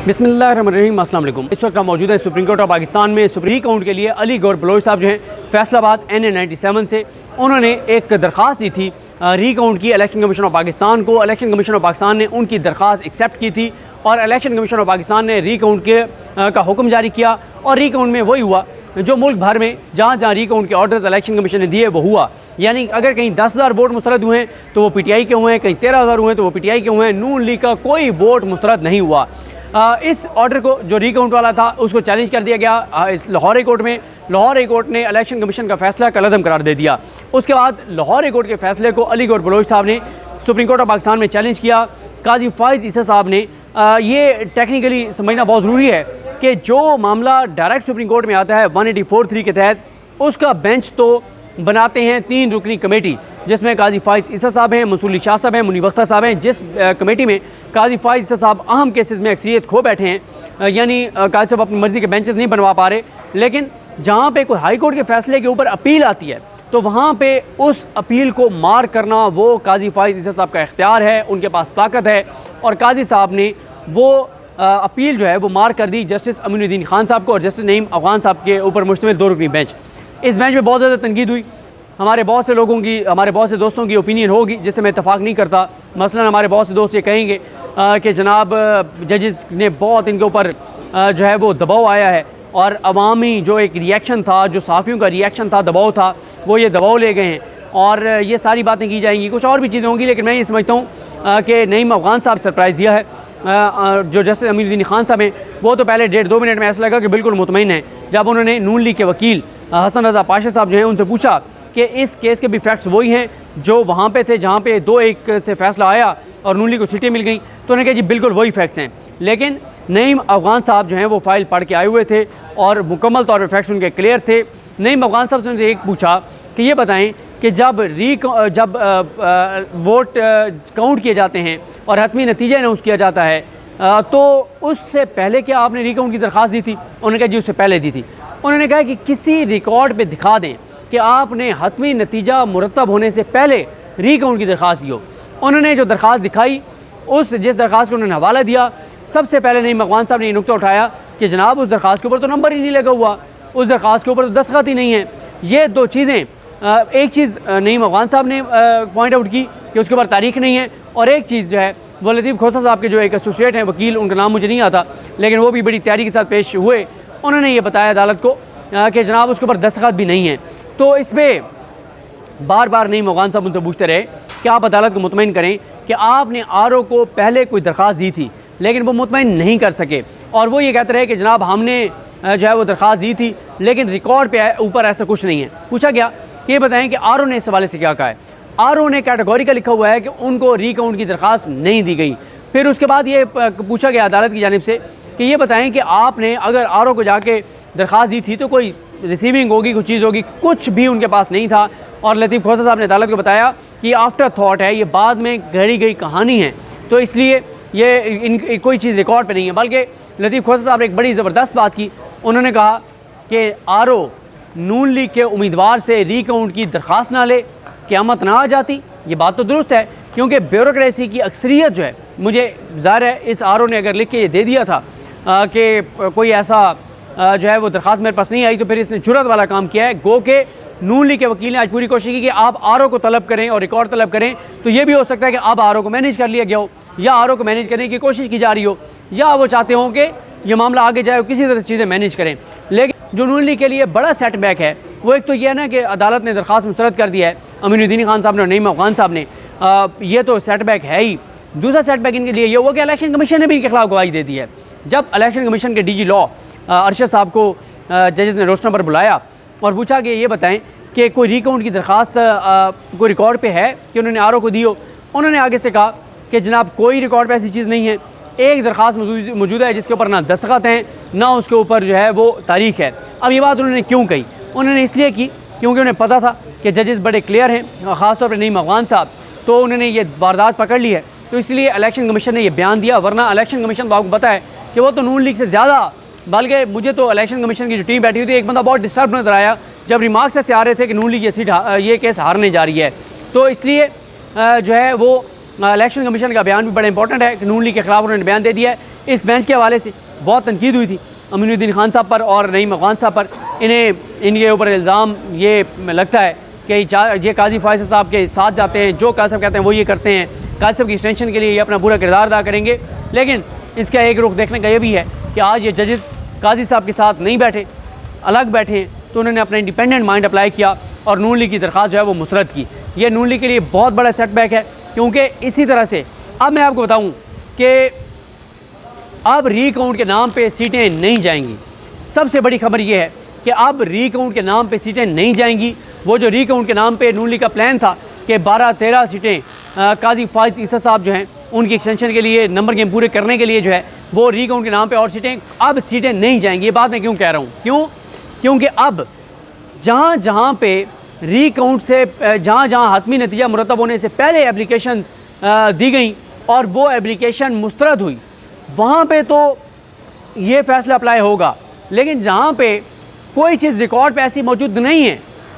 बिस्मिल्लाहिर्रहमानिर्रहीम, अस्सलाम वालेकुम। इस वक्त हम मौजूद है सुप्रीम कोर्ट ऑफ पाकिस्तान में। सुप्रीम काउंट के लिए अली गौर बलोच साहब जो हैं फैसलाबाद NA97 से, उन्होंने एक दरख्वास्त दी थी रीकाउंट की इलेक्शन कमीशन ऑफ पाकिस्तान को। इलेक्शन कमीशन ऑफ पाकिस्तान ने उनकी दरख्वास्त एक्सेप्ट की थी और इलेक्शन कमीशन ऑफ पाकिस्तान ने रीकाउंट का हुक्म जारी किया। और रीकाउंट में वही हुआ जो मुल्क भर में जहाँ जहाँ रीकाउंट के ऑर्डर्स इलेक्शन कमीशन ने दिए वो हुआ। यानी अगर कहीं 10,000 वोट मुस्तरद हुए हैं तो वो PTI के हुए हैं, कहीं 13,000 हुए हैं तो वो PTI के हुए हैं। नून लीग का कोई वोट मुस्तरद नहीं हुआ। इस ऑर्डर को जो रीकाउंट वाला था उसको चैलेंज कर दिया गया इस लाहौर हाई कोर्ट में। लाहौर हाई कोर्ट ने इलेक्शन कमीशन का फैसला कलअदम करार दे दिया। उसके बाद लाहौर हाई कोर्ट के फैसले को अली गौर बलोच साहब ने सुप्रीम कोर्ट ऑफ पाकिस्तान में चैलेंज किया। काजी फाइज़ ईसा साहब ने ये टेक्निकली समझना बहुत ज़रूरी है कि जो मामला डायरेक्ट सुप्रीम कोर्ट में आता है 184(3) के तहत, उसका बेंच तो बनाते हैं 3 रुकनी कमेटी, जिसमें काजी फाइज़ ईसा साहब हैं, मंसूर शाह साहब हैं, मुनीब अख्तर साहब हैं। जिस कमेटी में काजी फाइज़ ईसा साहब अहम केसेस में अक्सरियत खो बैठे हैं, यानी काजी साहब अपनी मर्ज़ी के बेंचेस नहीं बनवा पा रहे, लेकिन जहाँ पे कोई हाई कोर्ट के फैसले के ऊपर अपील आती है तो वहाँ पे उस अपील को मार करना वो काजी फाइज़ ईसा साहब का इख्तियार है, उनके पास ताकत है। और काजी साहब ने वो अपील जो है वो मार कर दी जस्टिस अमीनुद्दीन खान साहब को और जस्टिस नईम अफ़गान साहब के ऊपर मुश्तमिल 2 रुकनी बेंच। इस बेंच में बहुत ज़्यादा तनकीद हुई। हमारे बहुत से लोगों की, हमारे बहुत से दोस्तों की ओपिनियन होगी जिससे मैं इत्तफाक नहीं करता। मसलन हमारे बहुत से दोस्त ये कहेंगे कि जनाब जजेस ने बहुत इनके ऊपर जो है वो दबाव आया है और अवामी जो एक रिएक्शन था, जो सहाफ़ियों का रिएक्शन था, दबाव था, वो ये दबाव ले गए हैं और ये सारी बातें की जाएंगी। कुछ और भी चीज़ें होंगी, लेकिन मैं ये समझता हूँ कि नईम अफ़गान साहब सरप्राइज़ दिया है। जो जस्टिस अमीनुद्दीन खान साहब हैं वो तो पहले 1.5-2 मिनट में ऐसा लगा कि बिल्कुल मुतमईन है जब उन्होंने नून लीग के वकील हसन रज़ा पाशा साहब जो हैं उनसे पूछा कि इस केस के भी फैक्ट्स वही हैं जो वहाँ पे थे जहाँ पे 2-1 से फैसला आया और नून लीग को सीटें मिल गई। तो उन्होंने कहा जी बिल्कुल वही फैक्ट्स हैं। लेकिन नईम अफ़गान साहब जो हैं वो फ़ाइल पढ़ के आए हुए थे और मुकम्मल तौर पर फैक्ट्स उनके क्लियर थे। नईम अफ़गान साहब से उनसे एक पूछा कि ये बताएँ कि जब वोट काउंट किए जाते हैं और हतमी नतीजा अनाउंस किया जाता है तो उससे पहले क्या आपने रीकाउंट की दरख्वास्त दी थी? उन्होंने कहा जी उससे पहले दी थी। उन्होंने कहा कि किसी रिकॉर्ड पे दिखा दें कि आपने हतमी नतीजा मुरतब होने से पहले रीकाउंट की दरख्वास्त दी हो। उन्होंने जो दरख्वास्त दिखाई, जिस दरख्वास्त को उन्होंने हवाला दिया, सबसे पहले नईम अफ़गान साहब ने ये नुक्ता उठाया कि जनाब उस दरख्वास्त के ऊपर तो नंबर ही नहीं लगा हुआ, उस दरख्वास्त के ऊपर तो दस्तखत ही नहीं है। ये 2 चीज़ें, एक चीज़ नईम अफ़गान साहब ने पॉइंट आउट की कि उसके ऊपर तारीख नहीं है, और एक चीज़ जो है वो लतीफ़ खोसा साहब के जो एक एसोसिएट हैं वकील, उनका नाम मुझे नहीं आता, लेकिन वो भी बड़ी तैयारी के साथ पेश हुए। उन्होंने ये बताया अदालत को कि जनाब उसके ऊपर दस्तखत भी नहीं है। तो इस पर बार बार नईम अफ़गान साहब उनसे पूछते रहे कि आप अदालत को मुतमईन करें कि आपने RO को पहले कोई दरख्वास्त दी थी, लेकिन वो मुतमईन नहीं कर सके। और वो ये कहते रहे कि जनाब हमने जो है वो दरख्वास्त दी थी लेकिन रिकॉर्ड पे ऊपर ऐसा कुछ नहीं है। पूछा गया कि ये बताएं कि RO ने इस हवाले से क्या कहा है। RO ने कैटेगोरिकल लिखा हुआ है कि उनको रीकाउंट की दरख्वास्त नहीं दी गई। फिर उसके बाद ये पूछा गया अदालत की जानिब से कि ये बताएं कि आपने अगर RO को जाके दरख्वास्त दी थी तो कोई रिसीविंग होगी, कोई चीज़ होगी, कुछ भी उनके पास नहीं था। और लतीफ़ खोसा साहब ने अदालत को बताया कि आफ्टर थाट है, ये बाद में गढ़ी गई कहानी है, तो इसलिए ये कोई चीज़ रिकॉर्ड पे नहीं है। बल्कि लतीफ़ खोसा साहब ने एक बड़ी ज़बरदस्त बात की। उन्होंने कहा कि RO नून लीग के उम्मीदवार से रीकाउंट की दरख्वास्त ना ले, क़यामत ना आ जाती। ये बात तो दुरुस्त है, क्योंकि ब्यूरोक्रेसी की अक्सरियत जो है, मुझे ज़ाहिर है इस RO ने अगर लिख के ये दे दिया था कि कोई ऐसा जो है वो दरख्वास्त मेरे पास नहीं आई, तो फिर इसने जुर्रत वाला काम किया है। गो के नून लीग के वकील ने आज पूरी कोशिश की कि आप RO को तलब करें और रिकॉर्ड तलब करें। तो ये भी हो सकता है कि अब RO को मैनेज कर लिया गया हो, या RO को मैनेज करने की कोशिश की जा रही हो, या वो चाहते हों कि ये मामला आगे जाए, किसी तरह से चीज़ें मैनेज करें। लेकिन जो नून लीग के लिए बड़ा सेटबैक है वो एक तो यह है ना कि अदालत ने दरख्वास्त मुस्तरद कर दिया है, अमीनुद्दीन खान साहब ने और नईम अफ़गान साहब ने, ये तो सेटबैक है ही। दूसरा सेटबैक इनके लिए ये हुआ कि इलेक्शन कमीशन ने भी इनके खिलाफ गवाही दे दी है। जब इलेक्शन कमीशन के DG लॉ अरशद साहब को जजेस ने रोस्टर पर बुलाया और पूछा कि ये बताएं कि कोई रीकाउंट की दरख्वास्त कोई रिकॉर्ड पे है कि उन्होंने RO को दी हो। उन्होंने आगे से कहा कि जनाब कोई रिकॉर्ड पे ऐसी चीज़ नहीं है, एक दरख्वास्त मौजूद है जिसके ऊपर ना दस्तखत हैं ना उसके ऊपर जो है वो तारीख है। अब ये बात उन्होंने क्यों कही? उन्होंने इसलिए की क्योंकि उन्हें पता था कि जजेस बड़े क्लियर हैं, ख़ासतौर पर नईम अफ़गान साहब, तो उन्होंने ये वारदात पकड़ ली है, तो इसलिए इलेक्शन कमीशन ने ये बयान दिया। वरना इलेक्शन कमीशन तो आपको पता है कि वो तो नून लीग से ज़्यादा, बल्कि मुझे तो इलेक्शन कमीशन की जो टीम बैठी हुई थी, एक बंदा बहुत डिस्टर्ब नजर आया जब रिमार्क्स ऐसे आ रहे थे कि नून लीग ये केस हारने जा रही है। तो इसलिए जो है वो इलेक्शन कमीशन का बयान भी बड़ा इंपॉर्टेंट है कि नून लीग के खिलाफ उन्होंने बयान दे दिया है इस बेंच के हवाले से बहुत तनकीद हुई थी अमीनुद्दीन खान साहब पर और नईम अफ़गान साहब पर। इनके ऊपर इल्ज़ाम ये लगता है कि ये काजी फ़ाइज़ साहब के साथ जाते हैं, जो काजी साहब कहते हैं वो ये करते हैं, काजी साहब की एक्सटेंशन के लिए ये अपना पूरा किरदार अदा करेंगे। लेकिन इसका एक रुख देखने का ये भी है कि आज ये जजेस काजी साहब के साथ नहीं बैठे, अलग बैठे हैं, तो उन्होंने अपना इंडिपेंडेंट माइंड अप्लाई किया और नून लीग की दरख्वास्त जो है वो मुस्तरद की। ये नून लीग के लिए बहुत बड़ा सेटबैक है, क्योंकि इसी तरह से अब मैं आपको बताऊँ कि अब रीकाउंट के नाम पे सीटें नहीं जाएंगी। सबसे बड़ी खबर ये है कि अब रीकाउंट के नाम पे सीटें नहीं जाएंगी। वो जो रीकाउंट के नाम पे नून लीग का प्लान था कि 12-13 सीटें काजी फ़ाइज़ ईसा साहब जो हैं उनकी एक्सटेंशन के लिए, नंबर गेम पूरे करने के लिए जो है वो रीकाउंट के नाम पे और सीटें, अब सीटें नहीं जाएंगी। ये बात मैं क्यों कह रहा हूँ? क्योंकि अब जहाँ जहाँ पे रीकाउंट से जहाँ जहाँ हतमी नतीजा मुरतब होने से पहले एप्लीकेशन दी गई और वो एप्लीकेशन मुस्तरद हुई, वहाँ पे तो ये फ़ैसला अप्लाई होगा। लेकिन जहाँ पे कोई चीज़ रिकॉर्ड पे ऐसी मौजूद नहीं है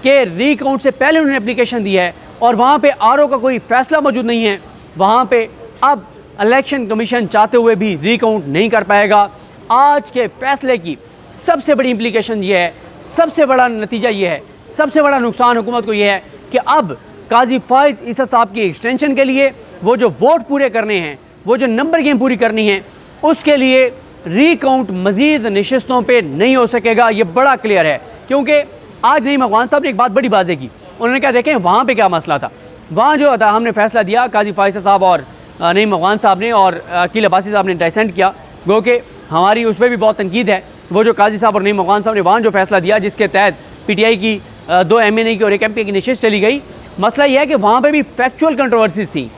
कि रीकाउंट से पहले उन्होंने एप्लीकेशन दी है और वहाँ पे आरओ का कोई फ़ैसला मौजूद नहीं है, वहाँ पे अब इलेक्शन कमीशन चाहते हुए भी रीकाउंट नहीं कर पाएगा। आज के फ़ैसले की सबसे बड़ी इम्प्लीकेशन ये है, सबसे बड़ा नतीजा ये है, सबसे बड़ा नुकसान हुकूमत को ये है कि अब काजी फ़ाइज़ ईसा साहब की एक्सटेंशन के लिए वो जो वोट पूरे करने हैं, वो जो नंबर गेम पूरी करनी है, उसके लिए रीकाउंट मज़ीद नशिस्तों पे नहीं हो सकेगा। ये बड़ा क्लियर है, क्योंकि आज नईम अफ़गान साहब ने एक बात बड़ी वाज़ेह की। उन्होंने क्या, देखें वहाँ पे क्या मसला था। वहाँ जो था हमने फ़ैसला दिया, काजी फ़ाइज़ साहब और नईम अफ़गान साहब ने और अकील अब्बासी साहब ने डिसेंट किया, गो कि हमारी उस पर भी बहुत तनकीद है। वो जो काजी साहब और नईम अफ़गान साहब ने वहाँ जो फ़ैसला दिया जिसके तहत PTI की 2 MNA की और 1 MP की नशिस्त चली गई, मसला यह है कि वहाँ पर भी फैक्चुअल कंट्रोवर्सीज थी।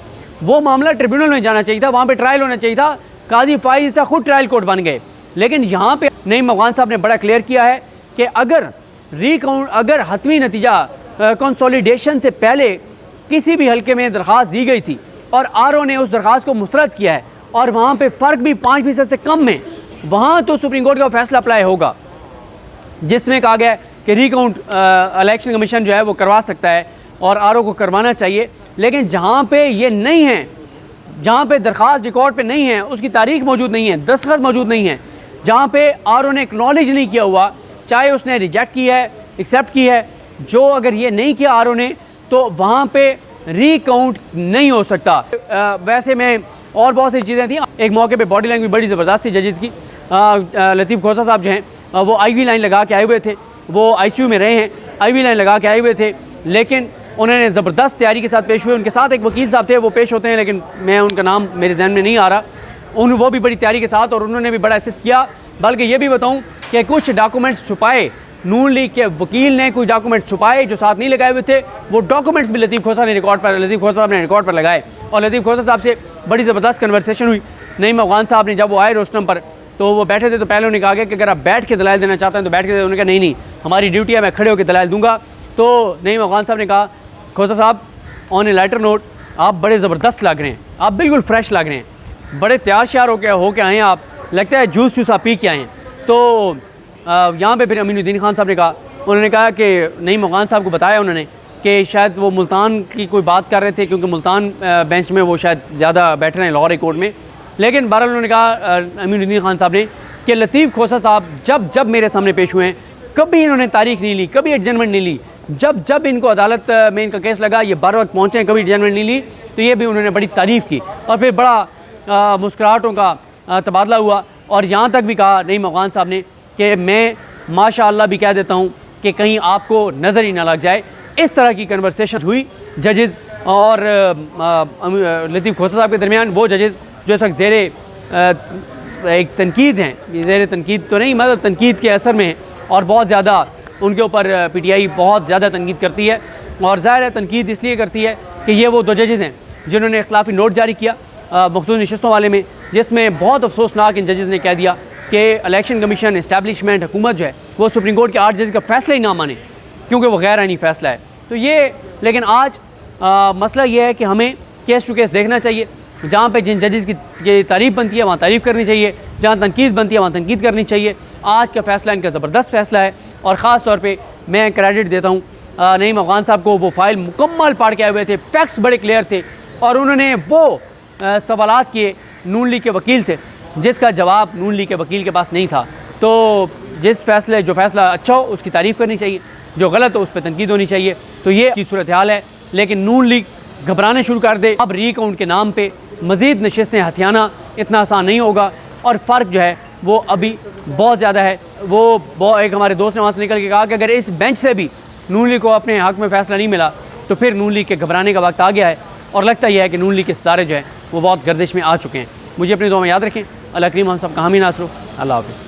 वो मामला ट्रिब्यूनल में जाना चाहिए था, वहाँ पे ट्रायल होना चाहिए था। काजी फ़ाइज़ ईसा खुद ट्रायल कोर्ट बन गए। लेकिन यहाँ पे नईम अफ़गान साहब ने बड़ा क्लियर किया है कि अगर हतमी नतीजा कंसोलिडेशन से पहले किसी भी हल्के में दरख्वास्त दी गई थी और आरओ ने उस दरख्वास्त को मुस्तरद किया है और वहाँ पे फ़र्क भी 5% से कम में, वहाँ तो सुप्रीम कोर्ट का फैसला अप्लाई होगा जिसमें कहा गया है कि रीकाउंट इलेक्शन कमीशन जो है वो करवा सकता है और आरओ को करवाना चाहिए। लेकिन जहाँ पे ये नहीं है, जहाँ पे दरख्वास्त रिकॉर्ड पे नहीं है, उसकी तारीख मौजूद नहीं है, दस्तखत मौजूद नहीं है, जहाँ पे आरओ ने एक्नॉलेज नहीं किया हुआ, चाहे उसने रिजेक्ट की है, एक्सेप्ट की है, जो अगर ये नहीं किया आरओ ने, तो वहाँ पे रीकाउंट नहीं हो सकता। वैसे में और बहुत सी चीज़ें थी। एक मौके पे बॉडी लैंग्वेज बड़ी ज़बरदस्त थी जजेस की। लतीफ़ खोसा साहब जो हैं वो IV लाइन लगा के आए हुए थे, वो ICU में रहे हैं, IV लाइन लगा के आए हुए थे, लेकिन उन्होंने ज़बरदस्त तैयारी के साथ पेश हुए। उनके साथ एक वकील साहब थे, वो पेश होते हैं, लेकिन मैं उनका नाम मेरे जहन में नहीं आ रहा। वो भी बड़ी तैयारी के साथ और उन्होंने भी बड़ा असिस्ट किया। बल्कि ये भी बताऊं कि कुछ डॉक्यूमेंट्स छुपाए, नून लीग के वकील ने कुछ डॉक्यूमेंट्स छुपाए जो साथ नहीं लगाए हुए थे, वो डॉक्यूमेंट्स भी लतीफ़ खोसा साहब ने रिकॉर्ड पर लगाए। और लतीफ़ खोसा साहब से बड़ी ज़बरदस्त कन्वर्सेशन हुई। नईम अफ़गान साहब ने जब वो आए रोस्टम पर, तो वो बैठे थे, तो पहले उन्होंने कहा कि अगर आप बैठ के दलाइल देना चाहते हैं तो बैठ के दे। उन्होंने कहा नहीं, हमारी ड्यूटी है, मैं खड़े होकर दलाइल दूंगा। तो नईम अफ़गान साहब ने कहा, खोसा साहब ऑन ए लाइटर नोट, आप बड़े ज़बरदस्त लग रहे हैं, आप बिल्कुल फ्रेश लग रहे हैं, बड़े तैयार श्यार होके आए हैं, आप लगता है जूस आप पी के आए हैं। तो यहाँ पे फिर अमीनुद्दीन खान साहब ने कहा, उन्होंने कहा कि नईम अफ़गान साहब को बताया उन्होंने कि शायद वो मुल्तान की कोई बात कर रहे थे, क्योंकि मुल्तान बेंच में वो शायद ज़्यादा बैठ रहे हैं लाहौर कोर्ट में। लेकिन बहरहाल उन्होंने कहा अमीनुद्दीन खान साहब ने कि लतीफ़ खोसा साहब जब मेरे सामने पेश हुए हैं, कभी इन्होंने तारीख नहीं ली, कभी एडजमेंट नहीं ली। जब इनको अदालत में इनका केस लगा, ये बर वक्त पहुँचे, कभी एडजमेंट नहीं ली, तो ये भी उन्होंने बड़ी तारीफ़ की। और फिर बड़ा मुस्कुराहटों का तबादला हुआ और यहाँ तक भी कहा नईम अफ़गान साहब ने कि मैं माशाअल्लाह भी कह देता हूँ कि कहीं आपको नज़र ही ना लग जाए। इस तरह की कन्वर्सेशन हुई जजेस और लतीफ़ खोसा साहब के दरमियान। वो जजेस जो इस वक्त ज़ेरे एक तनकीद हैं, ज़ेरे तनकीद तो नहीं, मतलब तनकीद के असर में हैं और बहुत ज़्यादा उनके ऊपर PTI बहुत ज़्यादा तनकीद करती है। और ज़ाहिर है तनकीद इसलिए करती है कि ये वो 2 जजेस हैं जिन्होंने इख्तिलाफी नोट जारी किया मखसूस नशिस्तों वाले में, जिसमें बहुत अफसोसनाक इन जजेस ने कह दिया कि इलेक्शन कमीशन, इस्टेब्लिशमेंट, हुकूमत जो है वो सुप्रीम कोर्ट के 8 जजेस का फ़ैसला ही ना माने, क्योंकि वो गैर आईनी फ़ैसला है। तो ये, लेकिन आज मसला ये है कि हमें केस टू केस देखना चाहिए। जहाँ पे जिन जजेस की तारीफ़ बनती है वहाँ तारीफ़ करनी चाहिए, जहाँ तनकीद बनती है वहाँ तनकीद करनी चाहिए। आज का फ़ैसला इनका ज़बरदस्त फ़ैसला है और ख़ास तौर पे मैं क्रेडिट देता हूँ नईम अफ़गान साहब को। वो फ़ाइल मुकम्मल पढ़ के आए हुए थे, फैक्ट्स बड़े क्लियर थे और उन्होंने वो सवालात किए नून लीग के वकील से जिसका जवाब नून लीग के वकील के पास नहीं था। तो जो फ़ैसला अच्छा हो उसकी तारीफ़ करनी चाहिए, जो गलत हो उस पर तनकीद होनी चाहिए। तो ये की सूरत हाल है। लेकिन नून लीग घबराने शुरू कर दे, अब रीकाउंट के नाम पे मज़ीद नशस्तें हथियाना इतना आसान नहीं होगा, और फ़र्क जो है वो अभी बहुत ज़्यादा है। वो एक हमारे दोस्त ने वहाँ से निकल के कहा कि अगर इस बेंच से भी नून लीग को अपने हक़ में फ़ैसला नहीं मिला तो फिर नून लीग के घबराने का वक्त आ गया है। और लगता यह है कि नून लीग के सितारे जो हैं वो बहुत गर्दिश में आ चुके हैं। मुझे अपनी दुआ में याद रखें। अल्लाह करीम हम सब का हामी नासरो। अल्लाह हाफ़िज़।